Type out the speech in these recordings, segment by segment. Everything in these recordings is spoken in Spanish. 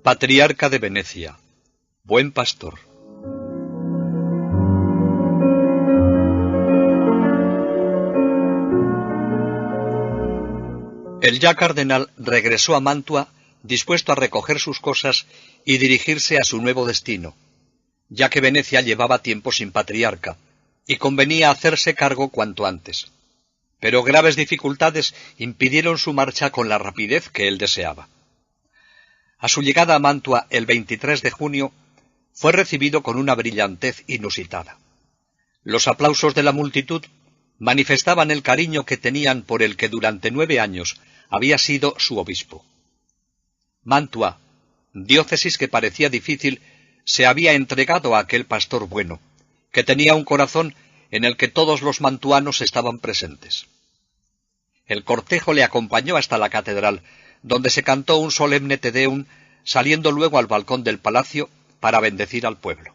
Patriarca de Venecia, buen pastor. El ya cardenal regresó a Mantua dispuesto a recoger sus cosas y dirigirse a su nuevo destino, ya que Venecia llevaba tiempo sin patriarca, y convenía hacerse cargo cuanto antes. Pero graves dificultades impidieron su marcha con la rapidez que él deseaba. A su llegada a Mantua el 23 de junio, fue recibido con una brillantez inusitada. Los aplausos de la multitud manifestaban el cariño que tenían por el que durante 9 años había sido su obispo. Mantua, diócesis que parecía difícil, se había entregado a aquel pastor bueno, que tenía un corazón en el que todos los mantuanos estaban presentes. El cortejo le acompañó hasta la catedral, donde se cantó un solemne Te Deum, saliendo luego al balcón del palacio para bendecir al pueblo.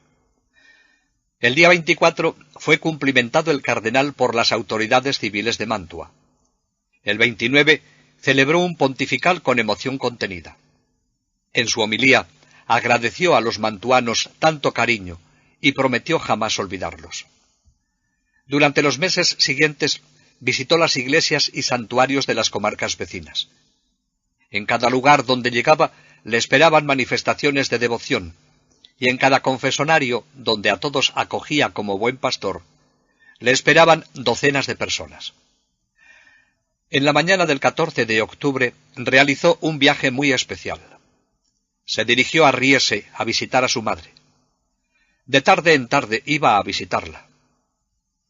El día 24 fue cumplimentado el cardenal por las autoridades civiles de Mantua. El 29 celebró un pontifical con emoción contenida. En su homilía agradeció a los mantuanos tanto cariño y prometió jamás olvidarlos. Durante los meses siguientes visitó las iglesias y santuarios de las comarcas vecinas. En cada lugar donde llegaba le esperaban manifestaciones de devoción, y en cada confesonario, donde a todos acogía como buen pastor, le esperaban docenas de personas. En la mañana del 14 de octubre realizó un viaje muy especial. Se dirigió a Riese a visitar a su madre. De tarde en tarde iba a visitarla.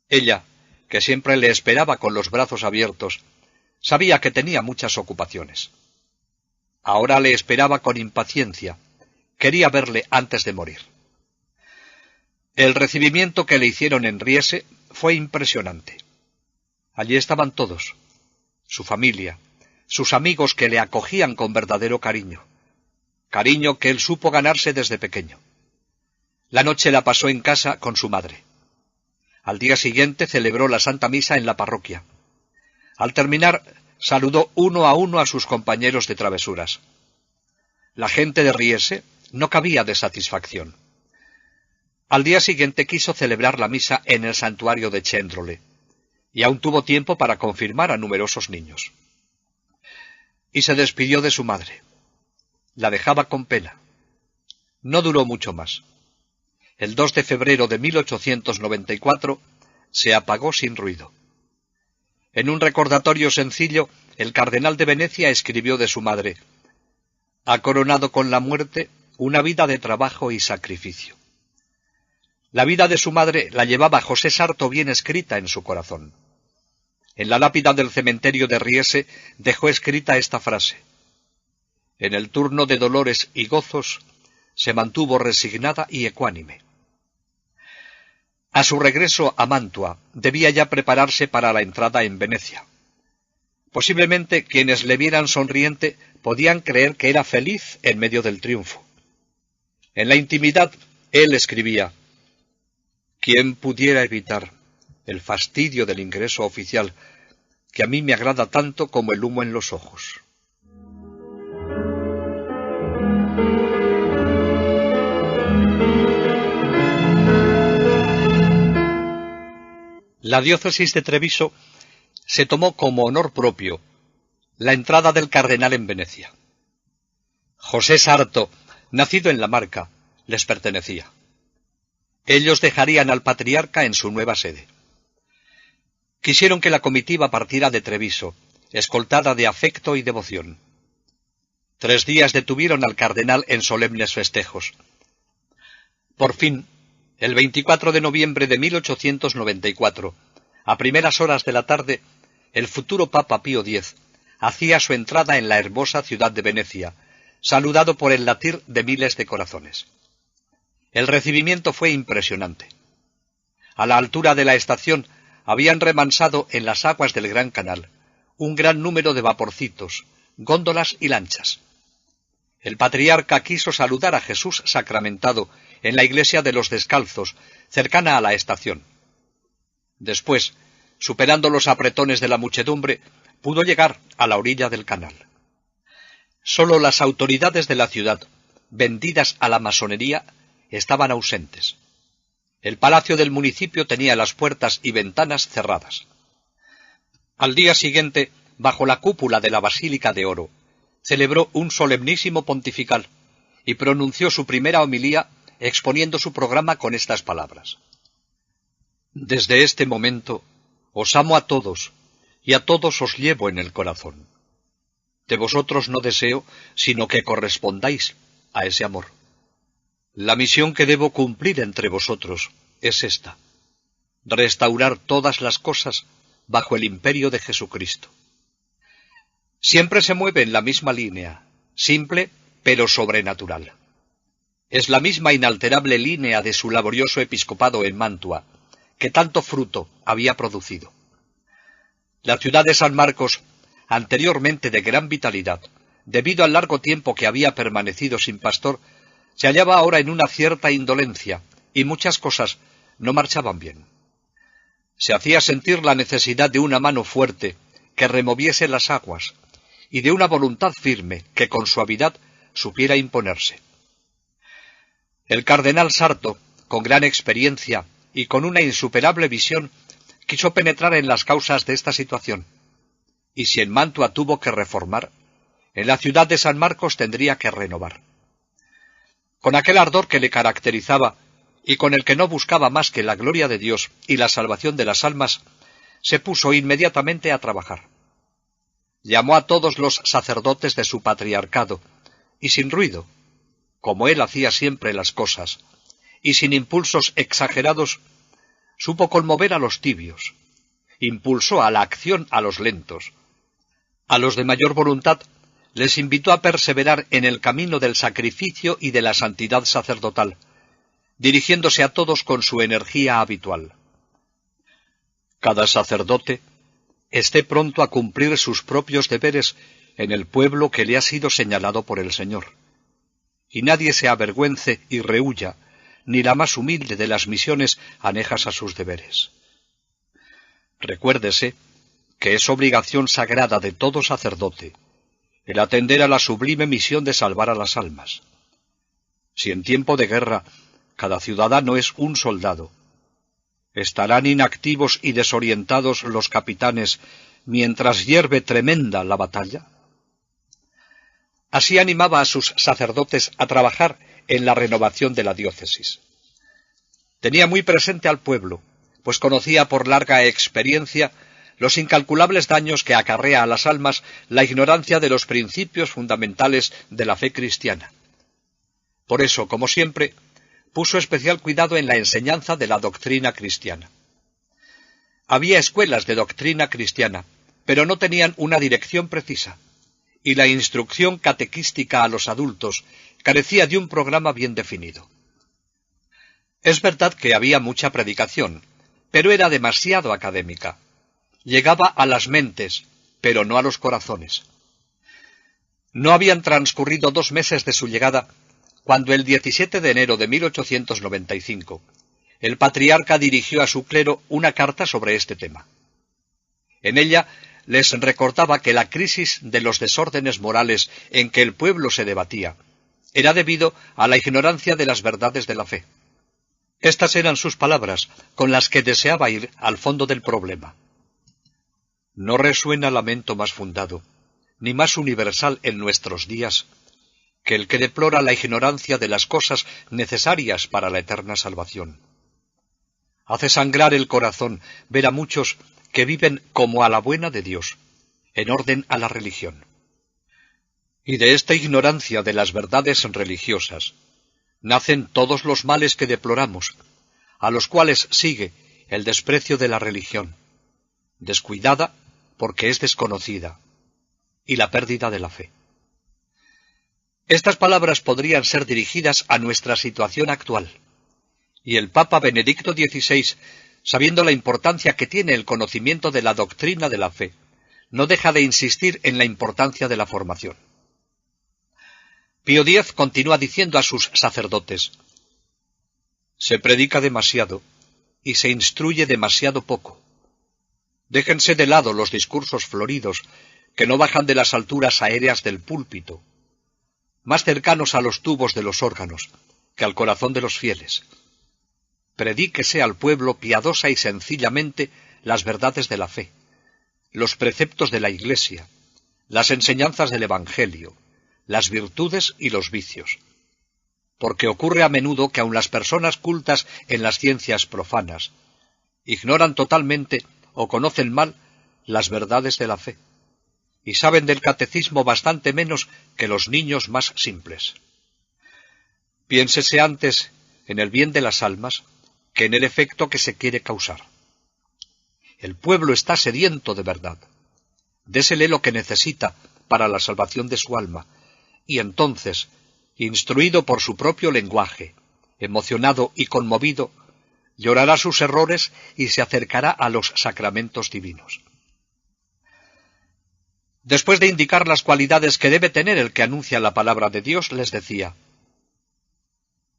Ella, que siempre le esperaba con los brazos abiertos, sabía que tenía muchas ocupaciones. Ahora le esperaba con impaciencia. Quería verle antes de morir. El recibimiento que le hicieron en Riese fue impresionante. Allí estaban todos, su familia, sus amigos que le acogían con verdadero cariño, cariño que él supo ganarse desde pequeño. La noche la pasó en casa con su madre. Al día siguiente celebró la Santa Misa en la parroquia. Al terminar, saludó uno a sus compañeros de travesuras. La gente de Riese no cabía de satisfacción. Al día siguiente quiso celebrar la misa en el santuario de Cendrole, y aún tuvo tiempo para confirmar a numerosos niños. Y se despidió de su madre. La dejaba con pena. No duró mucho más. El 2 de febrero de 1894 se apagó sin ruido. En un recordatorio sencillo, el cardenal de Venecia escribió de su madre: «Ha coronado con la muerte una vida de trabajo y sacrificio». La vida de su madre la llevaba José Sarto bien escrita en su corazón. En la lápida del cementerio de Riese dejó escrita esta frase: «En el turno de dolores y gozos se mantuvo resignada y ecuánime». A su regreso a Mantua debía ya prepararse para la entrada en Venecia. Posiblemente quienes le vieran sonriente podían creer que era feliz en medio del triunfo. En la intimidad él escribía: «¿Quién pudiera evitar el fastidio del ingreso oficial, que a mí me agrada tanto como el humo en los ojos?» La diócesis de Treviso se tomó como honor propio la entrada del cardenal en Venecia. José Sarto, nacido en la Marca, les pertenecía. Ellos dejarían al patriarca en su nueva sede. Quisieron que la comitiva partiera de Treviso, escoltada de afecto y devoción. 3 días detuvieron al cardenal en solemnes festejos. Por fin, el 24 de noviembre de 1894, a primeras horas de la tarde, el futuro Papa Pío X hacía su entrada en la hermosa ciudad de Venecia, saludado por el latir de miles de corazones. El recibimiento fue impresionante. A la altura de la estación habían remansado en las aguas del Gran Canal un gran número de vaporcitos, góndolas y lanchas. El patriarca quiso saludar a Jesús sacramentado en la iglesia de los Descalzos, cercana a la estación. Después, superando los apretones de la muchedumbre, pudo llegar a la orilla del canal. Solo las autoridades de la ciudad, vendidas a la masonería, estaban ausentes. El palacio del municipio tenía las puertas y ventanas cerradas. Al día siguiente, bajo la cúpula de la Basílica de Oro, celebró un solemnísimo pontifical y pronunció su primera homilía exponiendo su programa con estas palabras: «Desde este momento os amo a todos, y a todos os llevo en el corazón. De vosotros no deseo sino que correspondáis a ese amor. La misión que debo cumplir entre vosotros es esta: restaurar todas las cosas bajo el imperio de Jesucristo». Siempre se mueve en la misma línea, simple pero sobrenatural. Es la misma inalterable línea de su laborioso episcopado en Mantua, que tanto fruto había producido. La ciudad de San Marcos, anteriormente de gran vitalidad, debido al largo tiempo que había permanecido sin pastor, se hallaba ahora en una cierta indolencia, y muchas cosas no marchaban bien. Se hacía sentir la necesidad de una mano fuerte que removiese las aguas, y de una voluntad firme que con suavidad supiera imponerse. El cardenal Sarto, con gran experiencia y con una insuperable visión, quiso penetrar en las causas de esta situación, y si en Mantua tuvo que reformar, en la ciudad de San Marcos tendría que renovar. Con aquel ardor que le caracterizaba, y con el que no buscaba más que la gloria de Dios y la salvación de las almas, se puso inmediatamente a trabajar. Llamó a todos los sacerdotes de su patriarcado, y sin ruido, como él hacía siempre las cosas, y sin impulsos exagerados, supo conmover a los tibios, impulsó a la acción a los lentos. A los de mayor voluntad les invitó a perseverar en el camino del sacrificio y de la santidad sacerdotal, dirigiéndose a todos con su energía habitual. Cada sacerdote esté pronto a cumplir sus propios deberes en el pueblo que le ha sido señalado por el Señor, y nadie se avergüence y rehúya, ni la más humilde de las misiones anejas a sus deberes. Recuérdese que es obligación sagrada de todo sacerdote el atender a la sublime misión de salvar a las almas. Si en tiempo de guerra cada ciudadano es un soldado, ¿estarán inactivos y desorientados los capitanes mientras hierve tremenda la batalla? Así animaba a sus sacerdotes a trabajar en la renovación de la diócesis. Tenía muy presente al pueblo, pues conocía por larga experiencia los incalculables daños que acarrea a las almas la ignorancia de los principios fundamentales de la fe cristiana. Por eso, como siempre, puso especial cuidado en la enseñanza de la doctrina cristiana. Había escuelas de doctrina cristiana, pero no tenían una dirección precisa, y la instrucción catequística a los adultos carecía de un programa bien definido. Es verdad que había mucha predicación, pero era demasiado académica. Llegaba a las mentes, pero no a los corazones. No habían transcurrido 2 meses de su llegada, cuando el 17 de enero de 1895, el patriarca dirigió a su clero una carta sobre este tema. En ella les recordaba que la crisis de los desórdenes morales en que el pueblo se debatía era debido a la ignorancia de las verdades de la fe. Estas eran sus palabras, con las que deseaba ir al fondo del problema. No resuena lamento más fundado, ni más universal en nuestros días, que el que deplora la ignorancia de las cosas necesarias para la eterna salvación. Hace sangrar el corazón ver a muchos que viven como a la buena de Dios, en orden a la religión. Y de esta ignorancia de las verdades religiosas nacen todos los males que deploramos, a los cuales sigue el desprecio de la religión, descuidada porque es desconocida, y la pérdida de la fe. Estas palabras podrían ser dirigidas a nuestra situación actual, y el Papa Benedicto XVI, sabiendo la importancia que tiene el conocimiento de la doctrina de la fe, no deja de insistir en la importancia de la formación. Pío X continúa diciendo a sus sacerdotes: se predica demasiado y se instruye demasiado poco. Déjense de lado los discursos floridos que no bajan de las alturas aéreas del púlpito. más cercanos a los tubos de los órganos que al corazón de los fieles. Predíquese al pueblo piadosa y sencillamente las verdades de la fe, los preceptos de la Iglesia, las enseñanzas del Evangelio, las virtudes y los vicios. Porque ocurre a menudo que aun las personas cultas en las ciencias profanas ignoran totalmente o conocen mal las verdades de la fe, y saben del catecismo bastante menos que los niños más simples. Piénsese antes en el bien de las almas que en el efecto que se quiere causar. El pueblo está sediento de verdad. Désele lo que necesita para la salvación de su alma, y entonces, instruido por su propio lenguaje, emocionado y conmovido, llorará sus errores y se acercará a los sacramentos divinos. Después de indicar las cualidades que debe tener el que anuncia la palabra de Dios, les decía: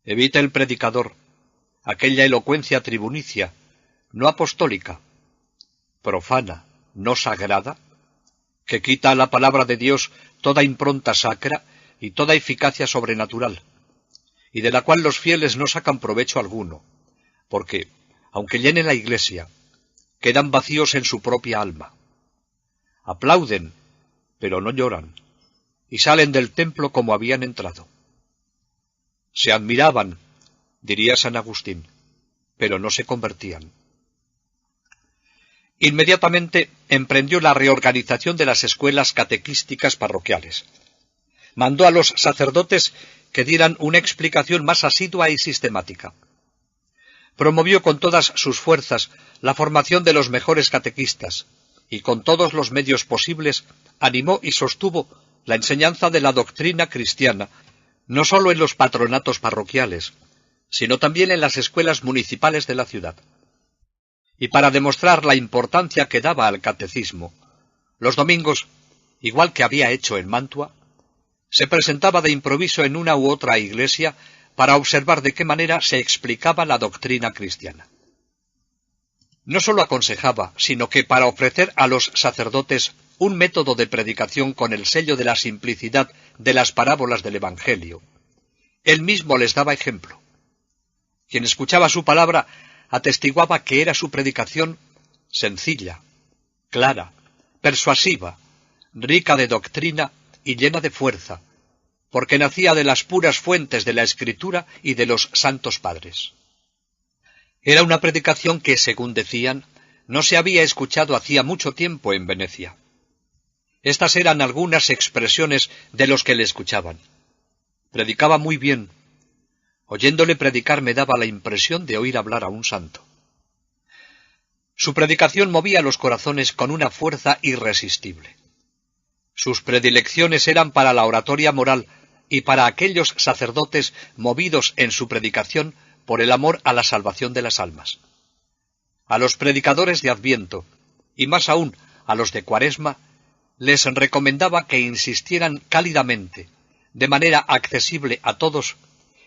evite el predicador aquella elocuencia tribunicia, no apostólica, profana, no sagrada, que quita a la palabra de Dios toda impronta sacra y toda eficacia sobrenatural, y de la cual los fieles no sacan provecho alguno, porque, aunque llenen la iglesia, quedan vacíos en su propia alma. Aplauden, pero no lloran, y salen del templo como habían entrado. Se admiraban, diría San Agustín, pero no se convertían. Inmediatamente emprendió la reorganización de las escuelas catequísticas parroquiales. Mandó a los sacerdotes que dieran una explicación más asidua y sistemática. Promovió con todas sus fuerzas la formación de los mejores catequistas, y con todos los medios posibles animó y sostuvo la enseñanza de la doctrina cristiana, no sólo en los patronatos parroquiales, sino también en las escuelas municipales de la ciudad. Y para demostrar la importancia que daba al catecismo, los domingos, igual que había hecho en Mantua, se presentaba de improviso en una u otra iglesia para observar de qué manera se explicaba la doctrina cristiana. No sólo aconsejaba, sino que para ofrecer a los sacerdotes un método de predicación con el sello de la simplicidad de las parábolas del Evangelio, él mismo les daba ejemplo. Quien escuchaba su palabra atestiguaba que era su predicación sencilla, clara, persuasiva, rica de doctrina y llena de fuerza, porque nacía de las puras fuentes de la Escritura y de los santos padres. Era una predicación que, según decían, no se había escuchado hacía mucho tiempo en Venecia. Estas eran algunas expresiones de los que le escuchaban. Predicaba muy bien. Oyéndole predicar me daba la impresión de oír hablar a un santo. Su predicación movía los corazones con una fuerza irresistible. Sus predilecciones eran para la oratoria moral y para aquellos sacerdotes movidos en su predicación por el amor a la salvación de las almas. A los predicadores de Adviento, y más aún a los de Cuaresma, les recomendaba que insistieran cálidamente, de manera accesible a todos,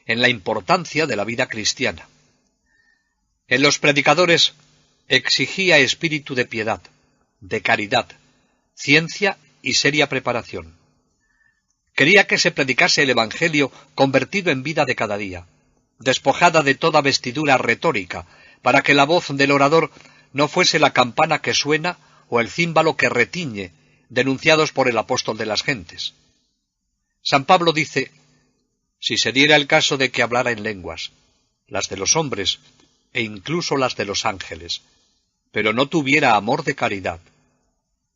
en la importancia de la vida cristiana. En los predicadores exigía espíritu de piedad, de caridad, ciencia y seria preparación. Quería que se predicase el Evangelio convertido en vida de cada día, despojada de toda vestidura retórica, para que la voz del orador no fuese la campana que suena o el címbalo que retiñe, denunciados por el apóstol de las gentes. San Pablo dice: si se diera el caso de que hablara en lenguas, las de los hombres e incluso las de los ángeles, pero no tuviera amor de caridad,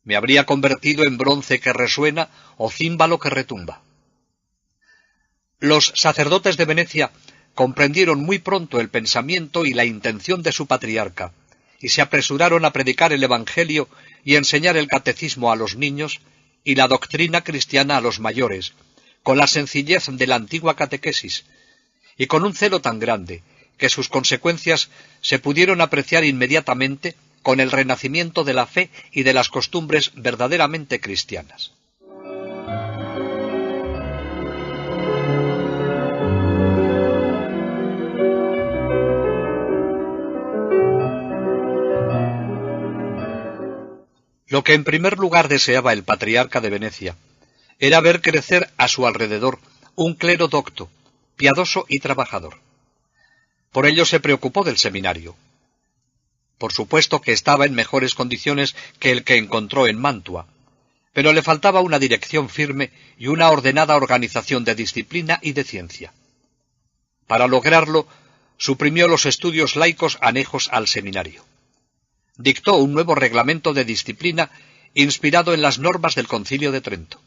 me habría convertido en bronce que resuena o címbalo que retumba. Los sacerdotes de Venecia comprendieron muy pronto el pensamiento y la intención de su patriarca, y se apresuraron a predicar el Evangelio y enseñar el catecismo a los niños y la doctrina cristiana a los mayores, con la sencillez de la antigua catequesis, y con un celo tan grande que sus consecuencias se pudieron apreciar inmediatamente con el renacimiento de la fe y de las costumbres verdaderamente cristianas. Lo que en primer lugar deseaba el patriarca de Venecia era ver crecer a su alrededor un clero docto, piadoso y trabajador. Por ello se preocupó del seminario. Por supuesto que estaba en mejores condiciones que el que encontró en Mantua, pero le faltaba una dirección firme y una ordenada organización de disciplina y de ciencia. Para lograrlo, suprimió los estudios laicos anejos al seminario. Dictó un nuevo reglamento de disciplina inspirado en las normas del Concilio de Trento.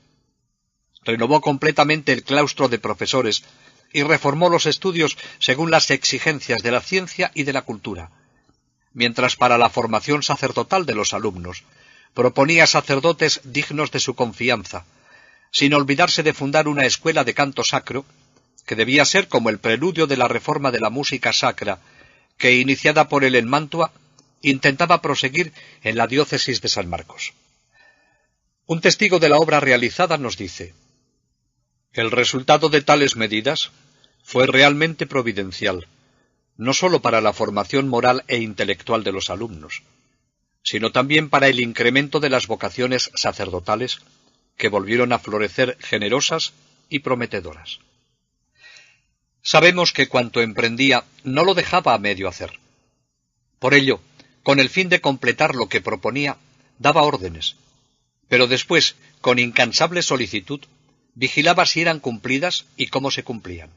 Renovó completamente el claustro de profesores y reformó los estudios según las exigencias de la ciencia y de la cultura, mientras para la formación sacerdotal de los alumnos proponía sacerdotes dignos de su confianza, sin olvidarse de fundar una escuela de canto sacro, que debía ser como el preludio de la reforma de la música sacra, que, iniciada por él en Mantua, intentaba proseguir en la diócesis de San Marcos. Un testigo de la obra realizada nos dice: el resultado de tales medidas fue realmente providencial, no sólo para la formación moral e intelectual de los alumnos, sino también para el incremento de las vocaciones sacerdotales, que volvieron a florecer generosas y prometedoras. Sabemos que cuanto emprendía no lo dejaba a medio hacer. Por ello, con el fin de completar lo que proponía, daba órdenes, pero después, con incansable solicitud, vigilaba si eran cumplidas y cómo se cumplían.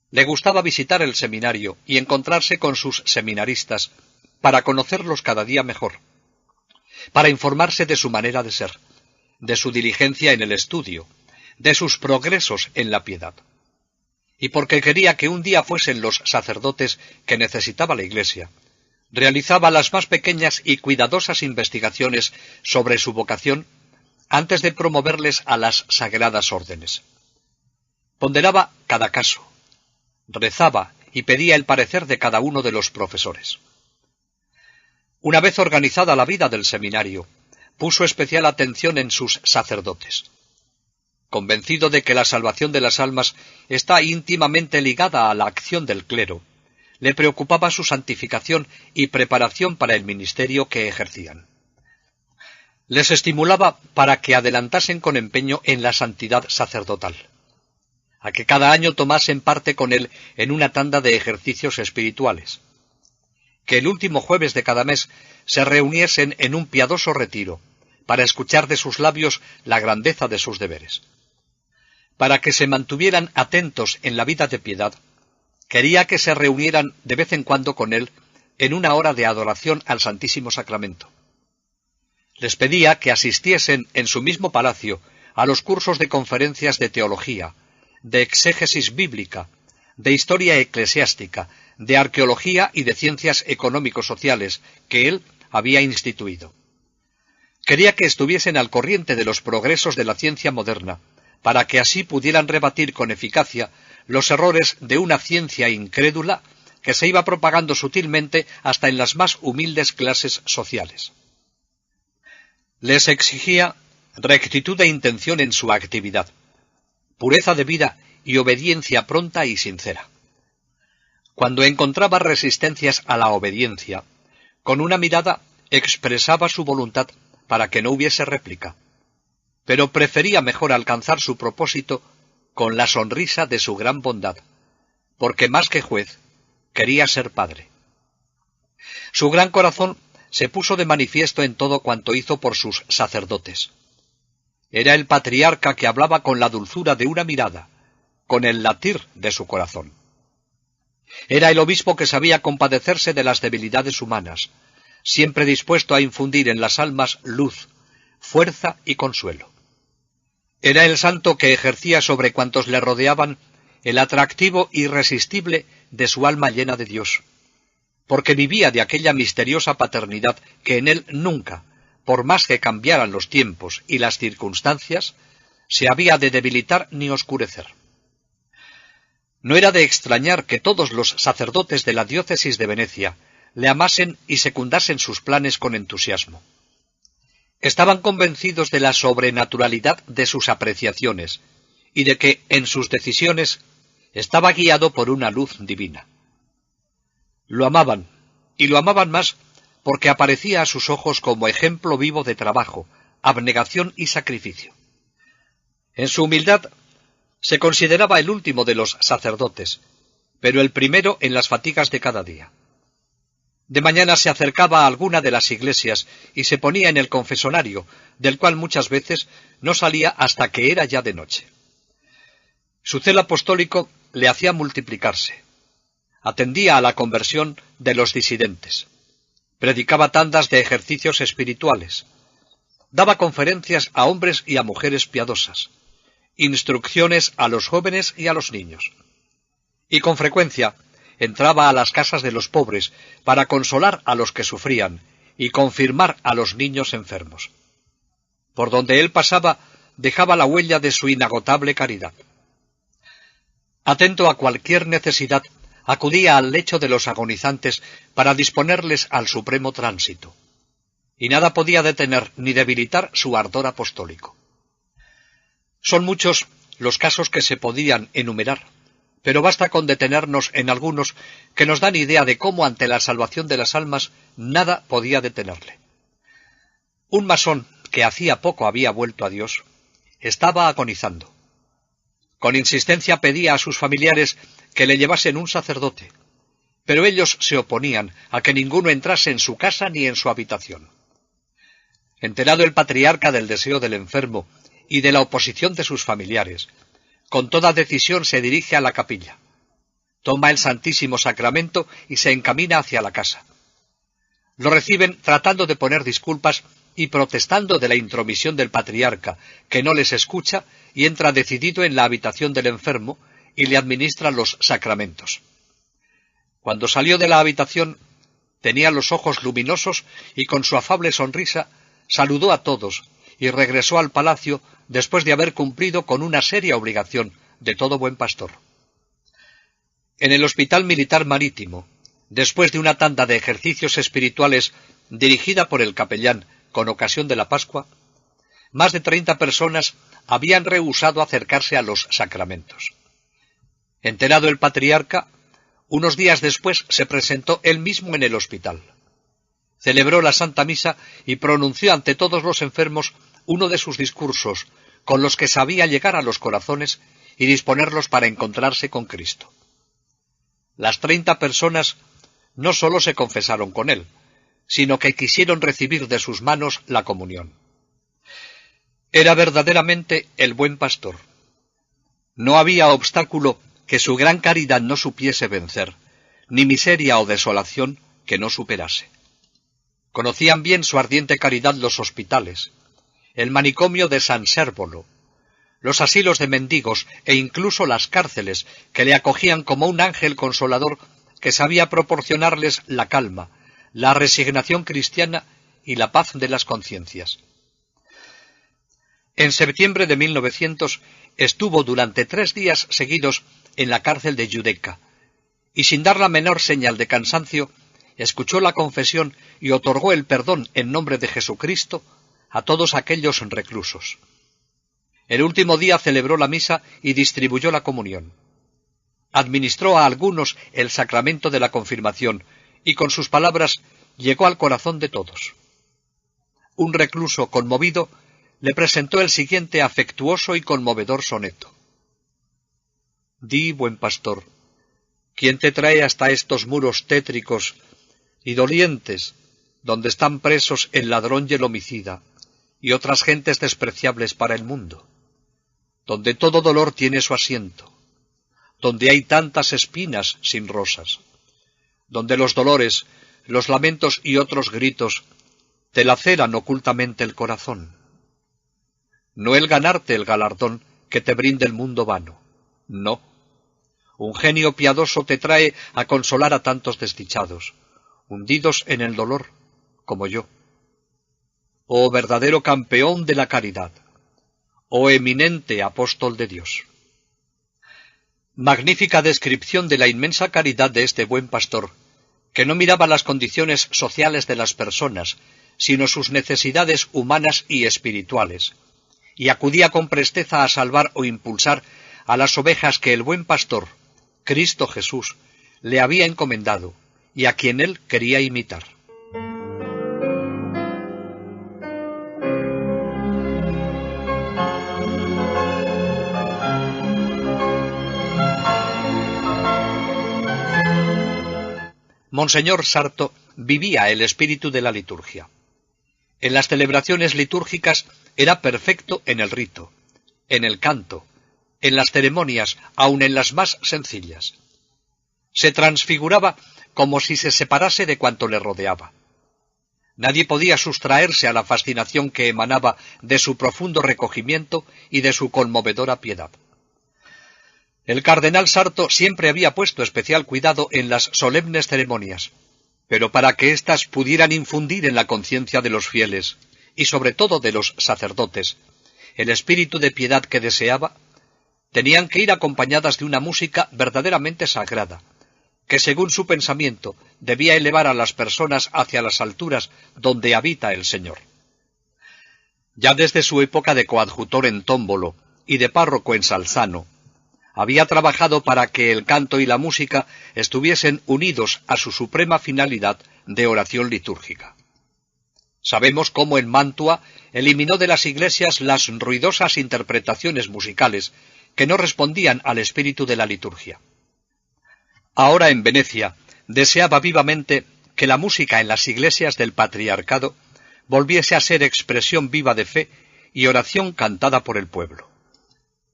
Le gustaba visitar el seminario y encontrarse con sus seminaristas para conocerlos cada día mejor, para informarse de su manera de ser, de su diligencia en el estudio, de sus progresos en la piedad. Y porque quería que un día fuesen los sacerdotes que necesitaba la Iglesia, realizaba las más pequeñas y cuidadosas investigaciones sobre su vocación antes de promoverles a las sagradas órdenes. Ponderaba cada caso, rezaba y pedía el parecer de cada uno de los profesores. Una vez organizada la vida del seminario, puso especial atención en sus sacerdotes. Convencido de que la salvación de las almas está íntimamente ligada a la acción del clero, le preocupaba su santificación y preparación para el ministerio que ejercían. Les estimulaba para que adelantasen con empeño en la santidad sacerdotal, a que cada año tomasen parte con él en una tanda de ejercicios espirituales, que el último jueves de cada mes se reuniesen en un piadoso retiro, para escuchar de sus labios la grandeza de sus deberes. Para que se mantuvieran atentos en la vida de piedad, quería que se reunieran de vez en cuando con él en una hora de adoración al Santísimo Sacramento. Les pedía que asistiesen en su mismo palacio a los cursos de conferencias de teología, de exégesis bíblica, de historia eclesiástica, de arqueología y de ciencias económico-sociales que él había instituido. Quería que estuviesen al corriente de los progresos de la ciencia moderna, para que así pudieran rebatir con eficacia los errores de una ciencia incrédula que se iba propagando sutilmente hasta en las más humildes clases sociales. Les exigía rectitud de intención en su actividad, pureza de vida y obediencia pronta y sincera. Cuando encontraba resistencias a la obediencia, con una mirada expresaba su voluntad para que no hubiese réplica, pero prefería mejor alcanzar su propósito con la sonrisa de su gran bondad, porque más que juez, quería ser padre. Su gran corazón se puso de manifiesto en todo cuanto hizo por sus sacerdotes. Era el patriarca que hablaba con la dulzura de una mirada, con el latir de su corazón. Era el obispo que sabía compadecerse de las debilidades humanas, siempre dispuesto a infundir en las almas luz, fuerza y consuelo. Era el santo que ejercía sobre cuantos le rodeaban el atractivo irresistible de su alma llena de Dios, porque vivía de aquella misteriosa paternidad que en él nunca, por más que cambiaran los tiempos y las circunstancias, se había de debilitar ni oscurecer. No era de extrañar que todos los sacerdotes de la diócesis de Venecia le amasen y secundasen sus planes con entusiasmo. Estaban convencidos de la sobrenaturalidad de sus apreciaciones y de que en sus decisiones estaba guiado por una luz divina. Lo amaban, y lo amaban más porque aparecía a sus ojos como ejemplo vivo de trabajo, abnegación y sacrificio. En su humildad Se consideraba el último de los sacerdotes, pero el primero en las fatigas de cada día. De mañana se acercaba a alguna de las iglesias y se ponía en el confesonario, del cual muchas veces no salía hasta que era ya de noche. Su celo apostólico le hacía multiplicarse. Atendía a la conversión de los disidentes. Predicaba tandas de ejercicios espirituales. Daba conferencias a hombres y a mujeres piadosas. Instrucciones a los jóvenes y a los niños. Y con frecuencia entraba a las casas de los pobres para consolar a los que sufrían y confirmar a los niños enfermos. Por donde él pasaba, dejaba la huella de su inagotable caridad. Atento a cualquier necesidad, acudía al lecho de los agonizantes para disponerles al supremo tránsito. Y nada podía detener ni debilitar su ardor apostólico. Son muchos los casos que se podían enumerar, pero basta con detenernos en algunos que nos dan idea de cómo ante la salvación de las almas nada podía detenerle. Un masón, que hacía poco había vuelto a Dios, estaba agonizando. Con insistencia pedía a sus familiares que le llevasen un sacerdote, pero ellos se oponían a que ninguno entrase en su casa ni en su habitación. Enterado el patriarca del deseo del enfermo y de la oposición de sus familiares, con toda decisión se dirige a la capilla. Toma el Santísimo Sacramento y se encamina hacia la casa. Lo reciben tratando de poner disculpas y protestando de la intromisión del patriarca, que no les escucha y entra decidido en la habitación del enfermo y le administra los sacramentos. Cuando salió de la habitación, tenía los ojos luminosos y con su afable sonrisa saludó a todos y regresó al palacio después de haber cumplido con una seria obligación de todo buen pastor. En el Hospital Militar Marítimo, después de una tanda de ejercicios espirituales dirigida por el capellán con ocasión de la Pascua, más de 30 personas habían rehusado acercarse a los sacramentos. Enterado el patriarca, unos días después se presentó él mismo en el hospital. Celebró la Santa Misa y pronunció ante todos los enfermos uno de sus discursos, con los que sabía llegar a los corazones y disponerlos para encontrarse con Cristo. Las 30 personas no sólo se confesaron con él, sino que quisieron recibir de sus manos la comunión. Era verdaderamente el buen pastor. No había obstáculo que su gran caridad no supiese vencer, ni miseria o desolación que no superase. Conocían bien su ardiente caridad los hospitales, el manicomio de San Sérvolo, los asilos de mendigos e incluso las cárceles, que le acogían como un ángel consolador que sabía proporcionarles la calma, la resignación cristiana y la paz de las conciencias. En septiembre de 1900 estuvo durante 3 días seguidos en la cárcel de Giudecca, y sin dar la menor señal de cansancio, escuchó la confesión y otorgó el perdón en nombre de Jesucristo a todos aquellos reclusos. El último día celebró la misa y distribuyó la comunión. Administró a algunos el sacramento de la confirmación y con sus palabras llegó al corazón de todos. Un recluso conmovido le presentó el siguiente afectuoso y conmovedor soneto. Di, buen pastor, ¿quién te trae hasta estos muros tétricos y dolientes, donde están presos el ladrón y el homicida, y otras gentes despreciables para el mundo? Donde todo dolor tiene su asiento, donde hay tantas espinas sin rosas, donde los dolores, los lamentos y otros gritos te laceran ocultamente el corazón. No el ganarte el galardón que te brinde el mundo vano, no. Un genio piadoso te trae a consolar a tantos desdichados, hundidos en el dolor, como yo. Oh verdadero campeón de la caridad, oh eminente apóstol de Dios. Magnífica descripción de la inmensa caridad de este buen pastor, que no miraba las condiciones sociales de las personas, sino sus necesidades humanas y espirituales, y acudía con presteza a salvar o impulsar a las ovejas que el buen pastor, Cristo Jesús, le había encomendado, y a quien él quería imitar. Monseñor Sarto vivía el espíritu de la liturgia. En las celebraciones litúrgicas era perfecto en el rito, en el canto, en las ceremonias, aun en las más sencillas. Se transfiguraba como si se separase de cuanto le rodeaba. Nadie podía sustraerse a la fascinación que emanaba de su profundo recogimiento y de su conmovedora piedad. El cardenal Sarto siempre había puesto especial cuidado en las solemnes ceremonias, pero para que éstas pudieran infundir en la conciencia de los fieles, y sobre todo de los sacerdotes, el espíritu de piedad que deseaba, tenían que ir acompañadas de una música verdaderamente sagrada, que según su pensamiento debía elevar a las personas hacia las alturas donde habita el Señor. Ya desde su época de coadjutor en Tómbolo y de párroco en Salzano, había trabajado para que el canto y la música estuviesen unidos a su suprema finalidad de oración litúrgica. Sabemos cómo en Mantua eliminó de las iglesias las ruidosas interpretaciones musicales que no respondían al espíritu de la liturgia. Ahora en Venecia deseaba vivamente que la música en las iglesias del patriarcado volviese a ser expresión viva de fe y oración cantada por el pueblo.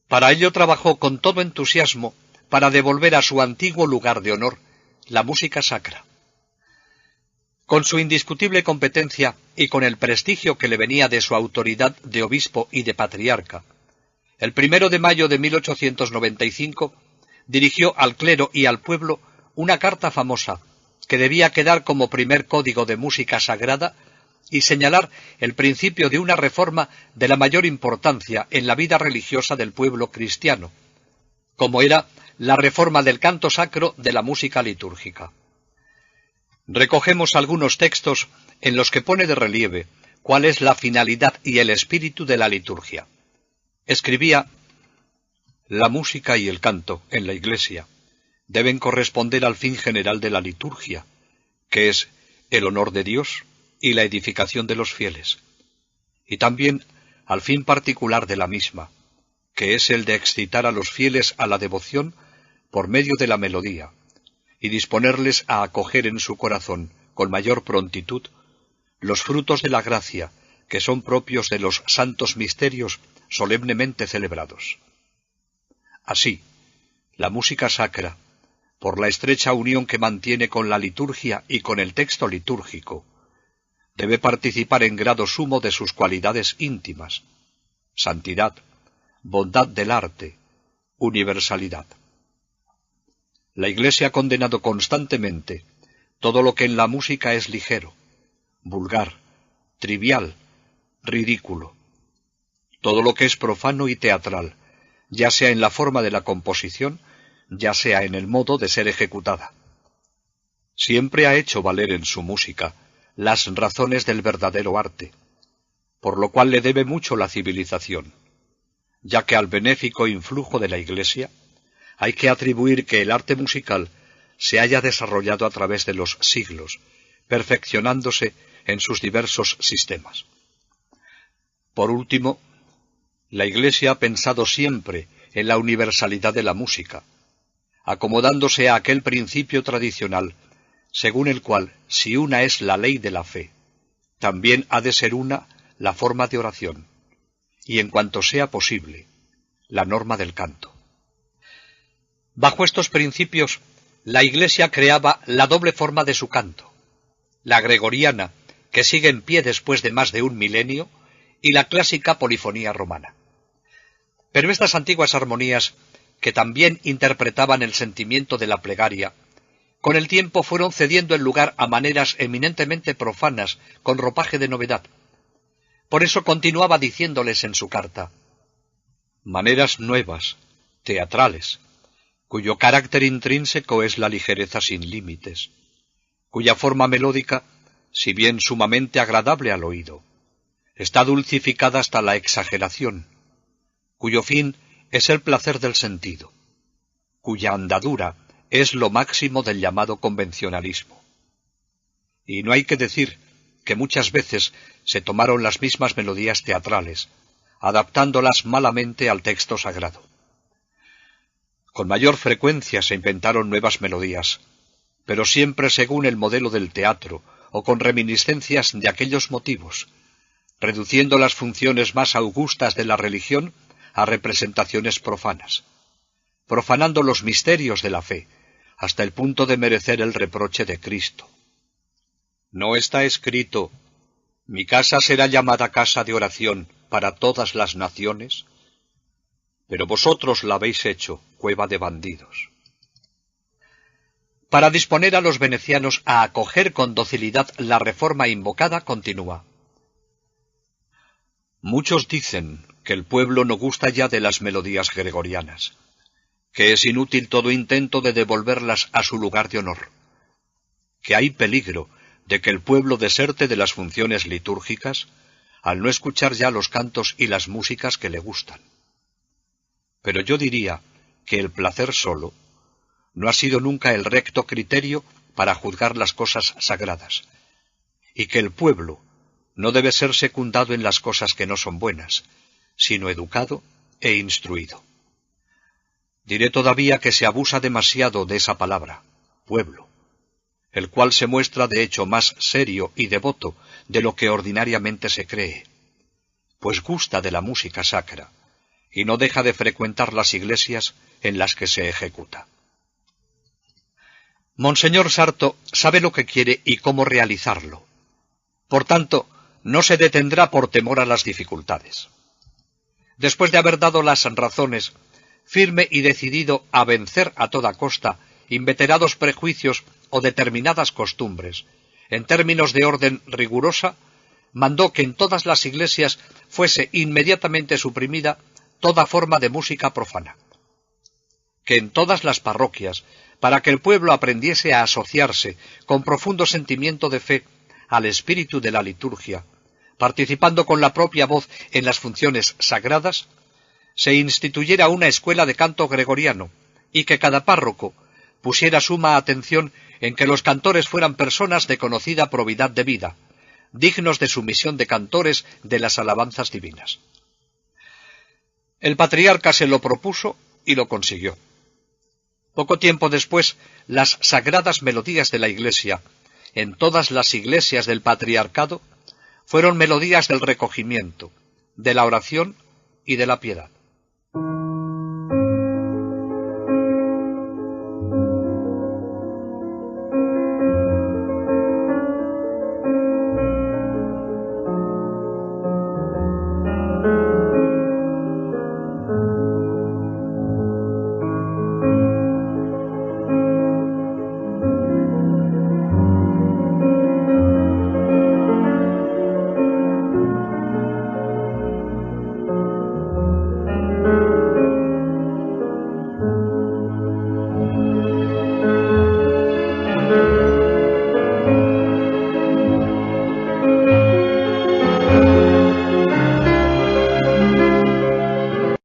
Para ello trabajó con todo entusiasmo para devolver a su antiguo lugar de honor la música sacra. Con su indiscutible competencia y con el prestigio que le venía de su autoridad de obispo y de patriarca, el 1 de mayo de 1895 dirigió al clero y al pueblo una carta famosa que debía quedar como primer código de música sagrada y señalar el principio de una reforma de la mayor importancia en la vida religiosa del pueblo cristiano, como era la reforma del canto sacro de la música litúrgica. Recogemos algunos textos en los que pone de relieve cuál es la finalidad y el espíritu de la liturgia. Escribía: la música y el canto en la Iglesia deben corresponder al fin general de la liturgia, que es el honor de Dios y la edificación de los fieles, y también al fin particular de la misma, que es el de excitar a los fieles a la devoción por medio de la melodía, y disponerles a acoger en su corazón con mayor prontitud los frutos de la gracia que son propios de los santos misterios solemnemente celebrados. Así, la música sacra, por la estrecha unión que mantiene con la liturgia y con el texto litúrgico, debe participar en grado sumo de sus cualidades íntimas: santidad, bondad del arte, universalidad. La Iglesia ha condenado constantemente todo lo que en la música es ligero, vulgar, trivial, ridículo, todo lo que es profano y teatral, ya sea en la forma de la composición, ya sea en el modo de ser ejecutada. Siempre ha hecho valer en su música las razones del verdadero arte, por lo cual le debe mucho la civilización, ya que al benéfico influjo de la Iglesia hay que atribuir que el arte musical se haya desarrollado a través de los siglos, perfeccionándose en sus diversos sistemas. Por último, la Iglesia ha pensado siempre en la universalidad de la música, acomodándose a aquel principio tradicional, según el cual, si una es la ley de la fe, también ha de ser una la forma de oración, y en cuanto sea posible, la norma del canto. Bajo estos principios, la Iglesia creaba la doble forma de su canto: la gregoriana, que sigue en pie después de más de un milenio, y la clásica polifonía romana. Pero estas antiguas armonías, que también interpretaban el sentimiento de la plegaria, con el tiempo fueron cediendo el lugar a maneras eminentemente profanas, con ropaje de novedad. Por eso continuaba diciéndoles en su carta: maneras nuevas, teatrales, cuyo carácter intrínseco es la ligereza sin límites, cuya forma melódica, si bien sumamente agradable al oído, está dulcificada hasta la exageración, cuyo fin es el placer del sentido, cuya andadura es lo máximo del llamado convencionalismo. Y no hay que decir que muchas veces se tomaron las mismas melodías teatrales, adaptándolas malamente al texto sagrado. Con mayor frecuencia se inventaron nuevas melodías, pero siempre según el modelo del teatro o con reminiscencias de aquellos motivos, reduciendo las funciones más augustas de la religión a representaciones profanas, profanando los misterios de la fe, hasta el punto de merecer el reproche de Cristo. ¿No está escrito: mi casa será llamada casa de oración para todas las naciones? Pero vosotros la habéis hecho cueva de bandidos. Para disponer a los venecianos a acoger con docilidad la reforma invocada, continúa: muchos dicen que el pueblo no gusta ya de las melodías gregorianas, que es inútil todo intento de devolverlas a su lugar de honor, que hay peligro de que el pueblo deserte de las funciones litúrgicas al no escuchar ya los cantos y las músicas que le gustan. Pero yo diría que el placer solo no ha sido nunca el recto criterio para juzgar las cosas sagradas, y que el pueblo no debe ser secundado en las cosas que no son buenas, sino educado e instruido. Diré todavía que se abusa demasiado de esa palabra, pueblo, el cual se muestra de hecho más serio y devoto de lo que ordinariamente se cree, pues gusta de la música sacra, y no deja de frecuentar las iglesias en las que se ejecuta. Monseñor Sarto sabe lo que quiere y cómo realizarlo. Por tanto, no se detendrá por temor a las dificultades. Después de haber dado las razones, firme y decidido a vencer a toda costa inveterados prejuicios o determinadas costumbres, en términos de orden rigurosa, mandó que en todas las iglesias fuese inmediatamente suprimida toda forma de música profana, que en todas las parroquias, para que el pueblo aprendiese a asociarse con profundo sentimiento de fe al espíritu de la liturgia, participando con la propia voz en las funciones sagradas, se instituyera una escuela de canto gregoriano, y que cada párroco pusiera suma atención en que los cantores fueran personas de conocida probidad de vida, dignos de sumisión de cantores de las alabanzas divinas. El patriarca se lo propuso y lo consiguió. Poco tiempo después, las sagradas melodías de la Iglesia, en todas las iglesias del patriarcado, fueron melodías del recogimiento, de la oración y de la piedad.